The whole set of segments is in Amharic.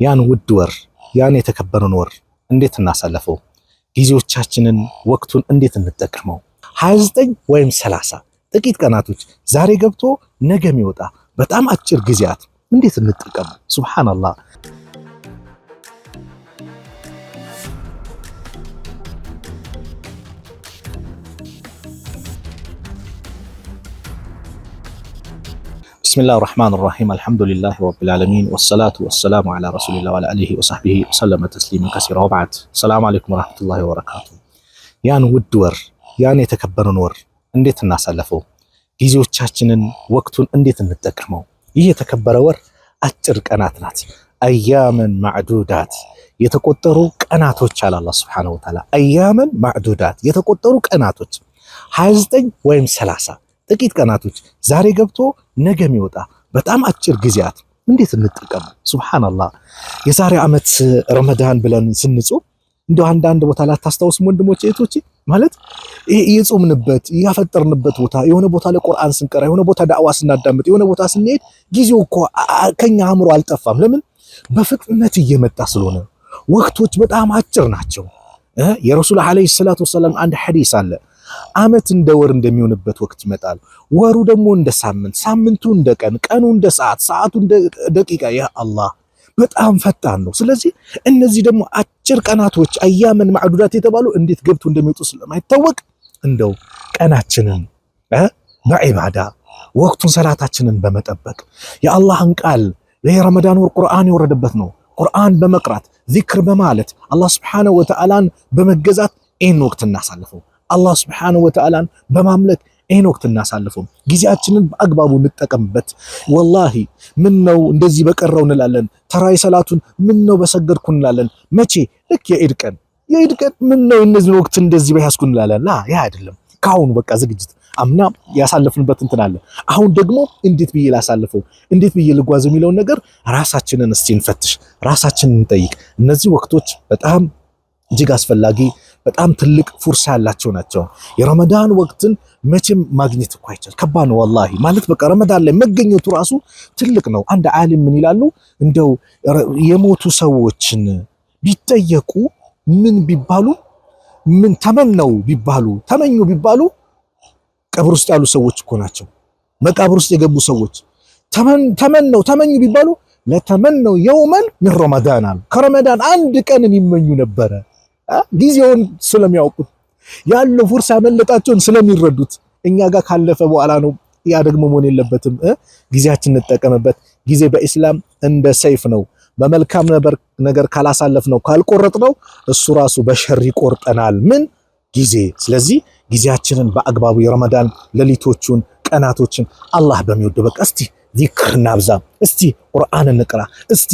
ያን ውድ ወር ያን የተከበረን ወር እንዴት እናሳልፈው? ጊዜዎቻችንን ወቅቱን እንዴት እንጠቀመው? 29 ወይም 30 ጥቂት ቀናቶች ዛሬ ገብቶ ነገ የሚወጣ በጣም አጭር ጊዜያት እንዴት እንጠቀም? ሱብሃንአላህ። ቢስሚላሂር ረህማኒር ረሂም አልሐምዱሊላሂ ረቢል ዓለሚን ወሰላቱ ወሰላሙ ዐላ ረሱሊላህ ወዐላ አሊሂ ወሰህቢሂ ወሰለመ ተስሊመን ከሲራ ወበዕድ። ሰላሙ አለይኩም ወረህመቱላሂ ወበረካቱ። ያን ውድ ወር ያን የተከበረን ወር እንዴት እናሳልፈው? ጊዜዎቻችንን ወቅቱን እንዴት እንጠቀመው? ይህ የተከበረ ወር አጭር ቀናት ናት። አያመን ማዕዱዳት የተቆጠሩ ቀናቶች አለ አላህ ሱብሓነሁ ወተዓላ። አያመን ማዕዱዳት የተቆጠሩ ቀናቶች 29 ወይም 30 ጥቂት ቀናቶች ዛሬ ገብቶ ነገ የሚወጣ በጣም አጭር ጊዜያት እንዴት እንጠቀም? ሱብሃንአላህ። የዛሬ ዓመት ረመዳን ብለን ስንጾም እንደው አንዳንድ ቦታ ላይ ታስታውስም ወንድሞቼ እህቶቼ፣ ማለት የጾምንበት ያፈጠርንበት ቦታ የሆነ ቦታ ላይ ቁርአን ስንቀራ የሆነ ቦታ ዳዕዋ ስናዳምጥ የሆነ ቦታ ስንሄድ ጊዜው እኮ ከኛ አእምሮ አልጠፋም። ለምን? በፍጥነት እየመጣ ስለሆነ ወቅቶች በጣም አጭር ናቸው። የረሱል አለይሂ ሰላቱ ወሰላም አንድ ሐዲስ አለ። ዓመት እንደ ወር እንደሚሆንበት ወቅት ይመጣል። ወሩ ደግሞ እንደ ሳምንት፣ ሳምንቱ እንደ ቀን፣ ቀኑ እንደ ሰዓት፣ ሰዓቱ እንደ ደቂቃ። ያ አላህ በጣም ፈጣን ነው። ስለዚህ እነዚህ ደግሞ አጭር ቀናቶች አያመን ማዕዱዳት የተባሉ እንዴት ገብቶ እንደሚወጡ ስለማይታወቅ እንደው ቀናችንን በዒባዳ ወቅቱን ሰላታችንን በመጠበቅ የአላህን ቃል የረመዳን ወር ቁርአን የወረደበት ነው። ቁርአን በመቅራት ዚክር በማለት አላህ ሱብሓነሁ ወተዓላን በመገዛት ይህን ወቅት እናሳልፈው። አላህ ሱብሓነሁ ወተዓላን በማምለክ ይህን ወቅት እናሳልፈው። ጊዜያችንን በአግባቡ እንጠቀምበት። ወላሂ ምን ነው እንደዚህ በቀረው እንላለን። ተራይ ሰላቱን ምን ነው በሰገድኩ እንላለን። መቼ? ልክ የኢድ ቀን ምን ነው እነዚህን ወቅት እንደዚህ በያዝኩ እንላለን። ላ ያ አይደለም። ካሁኑ በቃ ዝግጅት አምና ያሳለፍንበት እንትን አለ። አሁን ደግሞ እንዴት ብዬ ላሳልፈው፣ እንዴት ብዬ ልጓዝ የሚለውን ነገር ራሳችንን እስቲ እንፈትሽ፣ ራሳችንን እንጠይቅ። እነዚህ ወቅቶች በጣም እጅግ አስፈላጊ በጣም ትልቅ ፉርሳ ያላቸው ናቸው። የረመዳን ወቅትን መቼም ማግኘት እኮ አይቻል፣ ከባድ ነው ወላሂ። ማለት በቃ ረመዳን ላይ መገኘቱ ራሱ ትልቅ ነው። አንድ ዓሊም ምን ይላሉ? እንደው የሞቱ ሰዎችን ቢጠየቁ ምን ቢባሉ ምን ተመኙ ቢባሉ ቀብር ውስጥ ያሉ ሰዎች እኮ ናቸው። መቃብር ውስጥ የገቡ ሰዎች ተመኙ ቢባሉ ለተመነው የውመን ሚን ረመዳን አሉ። ከረመዳን አንድ ቀንን ይመኙ ነበረ። ጊዜውን ስለሚያውቁት ያለው ፉርሳ ያመለጣቸውን ስለሚረዱት እኛ ጋር ካለፈ በኋላ ነው። ያ ደግሞ መሆን የለበትም። ጊዜያችን እንጠቀምበት። ጊዜ በኢስላም እንደ ሰይፍ ነው። በመልካም ነገር ካላሳለፍ ነው ካልቆረጥ ነው እሱ ራሱ በሸር ይቆርጠናል። ምን ጊዜ። ስለዚህ ጊዜያችንን በአግባቡ የረመዳን ሌሊቶቹን ቀናቶችን አላህ በሚወደው በቃ እስቲ ዚክር እናብዛ፣ እስቲ ቁርአን እንቅራ፣ እስቲ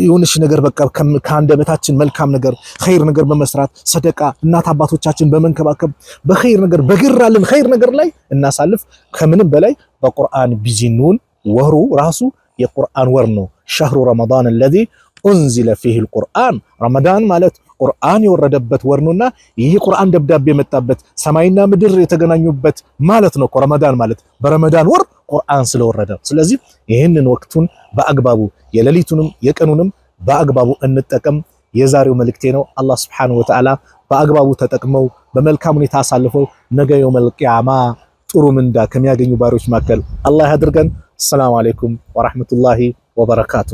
የሆነሽ ነገር በቃ ከአንደበታችን መልካም ነገር ኸይር ነገር በመስራት ሰደቃ፣ እናት አባቶቻችን በመንከባከብ በኸይር ነገር በግራልን ኸይር ነገር ላይ እናሳልፍ። ከምንም በላይ በቁርአን ቢዚኑን ወሩ ራሱ የቁርአን ወር ነው። ሸህሩ ረመዳን الذي انزل فيه القرآن ረመዳን ማለት ቁርአን የወረደበት ወር ነውና ይህ ቁርአን ደብዳቤ የመጣበት ሰማይና ምድር የተገናኙበት ማለት ነው። ረመዳን ማለት በረመዳን ወር ቁርአን ስለወረደ፣ ስለዚህ ይህንን ወቅቱን በአግባቡ የሌሊቱንም የቀኑንም በአግባቡ እንጠቀም የዛሬው መልእክቴ ነው። አላህ ሱብሓነሁ ወተዓላ በአግባቡ ተጠቅመው በመልካም ሁኔታ አሳልፈው ነገ የውመል ቂያማ ጥሩ ምንዳ ከሚያገኙ ባሪዎች መካከል አላህ ያድርገን። ሰላም አለይኩም ወራህመቱላሂ ወበረካቱ።